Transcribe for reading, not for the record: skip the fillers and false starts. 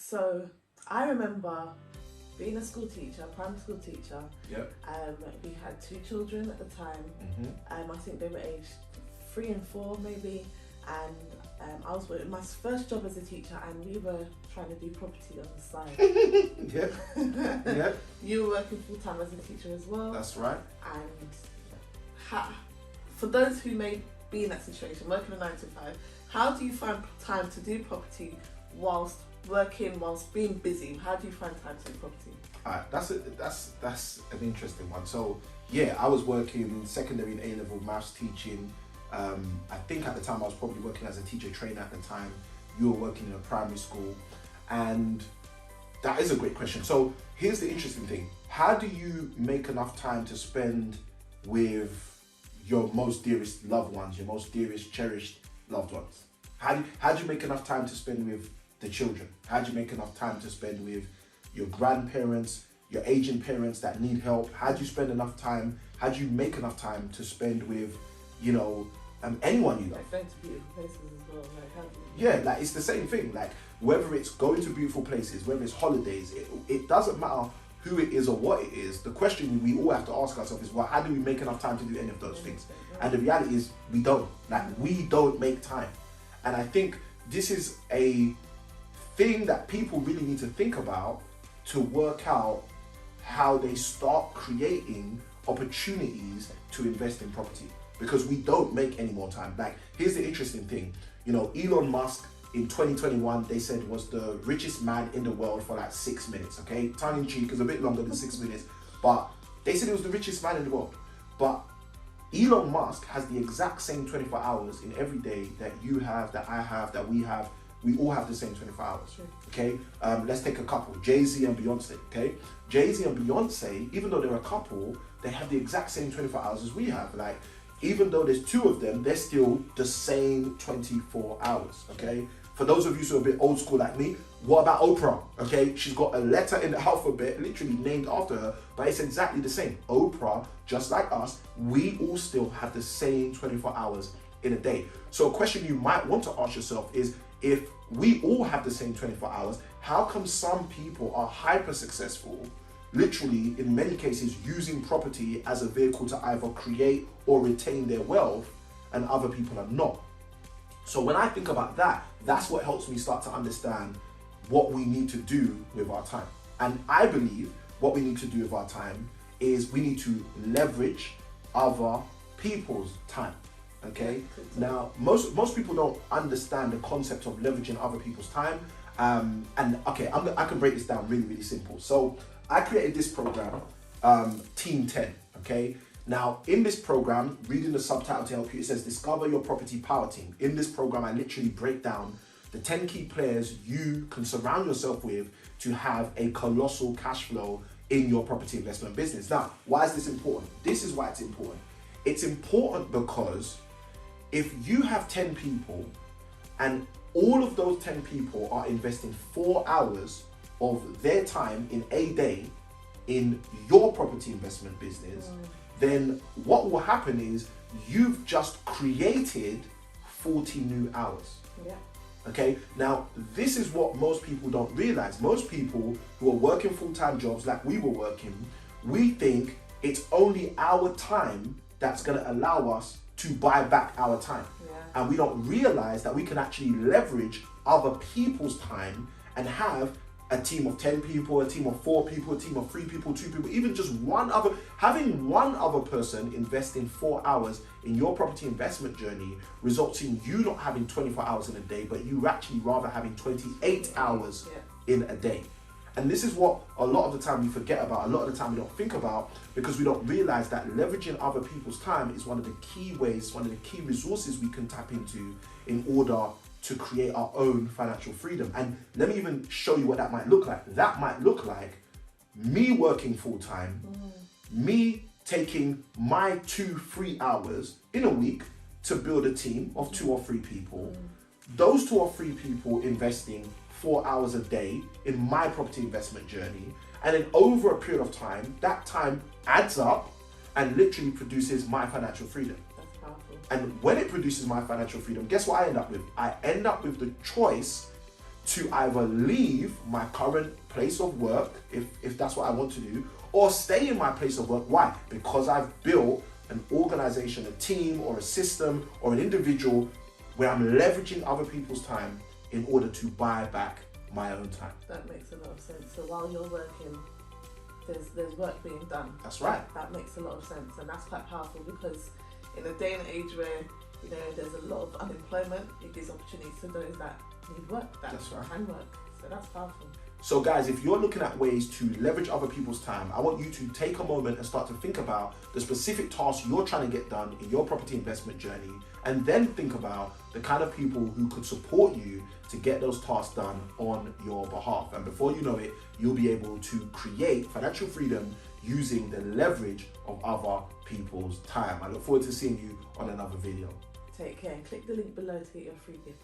So I remember being a school teacher, primary school teacher. Yep. We had 2 children at the time. I think they were aged 3 and 4 maybe. And I was my first job as a teacher, and we were trying to do property on the side. Yep. You were working full time as a teacher as well. That's right. And for those who may be in that situation, working a 9 to 5, how do you find time to do property whilst working, whilst being busy? How do you find time to do property? That's an interesting one. So yeah, I was working secondary and A-level maths teaching. I think at the time I was probably working as a teacher trainer at the time. You were working in a primary school, and that is a great question. So here's the interesting thing: how do you make enough time to spend with your most dearest loved ones, your most dearest cherished loved ones? How do you make enough time to spend with the children? How do you make enough time to spend with your grandparents, your aging parents that need help? How do you spend enough time? How do you make enough time to spend with, anyone you love? Like going to beautiful places as well. Like how do you... Yeah, like it's the same thing. Like whether it's going to beautiful places, whether it's holidays, it doesn't matter who it is or what it is. The question we all have to ask ourselves is, well, how do we make enough time to do any of those things? And the reality is we don't. Like we don't make time. And I think this is a thing that people really need to think about to work out how they start creating opportunities to invest in property, because we don't make any more time. Like, here's the interesting thing. Elon Musk in 2021, they said was the richest man in the world for like 6 minutes, okay? Tongue in cheek is a bit longer than 6 minutes, but they said he was the richest man in the world. But Elon Musk has the exact same 24 hours in every day that you have, that I have, that we have. We all have the same 24 hours, okay? Let's take a couple, Jay-Z and Beyonce, okay? Jay-Z and Beyonce, even though they're a couple, they have the exact same 24 hours as we have. Like, even though there's 2 of them, they're still the same 24 hours, okay? For those of you who are a bit old school like me, what about Oprah, okay? She's got a letter in the alphabet literally named after her, but it's exactly the same. Oprah, just like us, we all still have the same 24 hours in a day. So a question you might want to ask yourself is, if we all have the same 24 hours, how come some people are hyper successful, literally in many cases using property as a vehicle to either create or retain their wealth, and other people are not? So when I think about that, that's what helps me start to understand what we need to do with our time. And I believe what we need to do with our time is we need to leverage other people's time. Okay. Now, most people don't understand the concept of leveraging other people's time. And okay, I can break this down really, really simple. So I created this program, Team 10. Okay. Now, in this program, reading the subtitle to help you, it says Discover Your Property Power Team. In this program, I literally break down the 10 key players you can surround yourself with to have a colossal cash flow in your property investment business. Now, why is this important? This is why it's important. It's important because if you have 10 people and all of those 10 people are investing 4 hours of their time in a day in your property investment business, then what will happen is you've just created 40 new hours. Yeah. Okay, now this is what most people don't realize. Most people who are working full-time jobs like we were working, we think it's only our time that's going to allow us to buy back our time. Yeah. And we don't realize that we can actually leverage other people's time and have a team of 10 people, a team of 4 people, a team of 3 people, 2 people, even just having one other person investing 4 hours in your property investment journey results in you not having 24 hours in a day, but you actually rather having 28 hours in a day. And this is what a lot of the time we forget about, a lot of the time we don't think about, because we don't realize that leveraging other people's time is one of the key ways, one of the key resources we can tap into in order to create our own financial freedom. And let me even show you what that might look like. That might look like me working full time, me taking my 2-3 hours in a week to build a team of 2 or 3 people. Those 2 or 3 people investing 4 hours a day in my property investment journey. And then over a period of time, that time adds up and literally produces my financial freedom. That's powerful. And when it produces my financial freedom, guess what I end up with? I end up with the choice to either leave my current place of work, if that's what I want to do, or stay in my place of work. Why? Because I've built an organization, a team, or a system, or an individual where I'm leveraging other people's time in order to buy back my own time. That makes a lot of sense. So while you're working, there's work being done. That's right. That makes a lot of sense, and that's quite powerful, because in a day and age where, you know, there's a lot of unemployment, it gives opportunities to those that need work, that can work. So that's powerful. So guys, if you're looking at ways to leverage other people's time, I want you to take a moment and start to think about the specific tasks you're trying to get done in your property investment journey, and then think about the kind of people who could support you to get those tasks done on your behalf. And before you know it, you'll be able to create financial freedom using the leverage of other people's time. I look forward to seeing you on another video. Take care. Click the link below to get your free gift.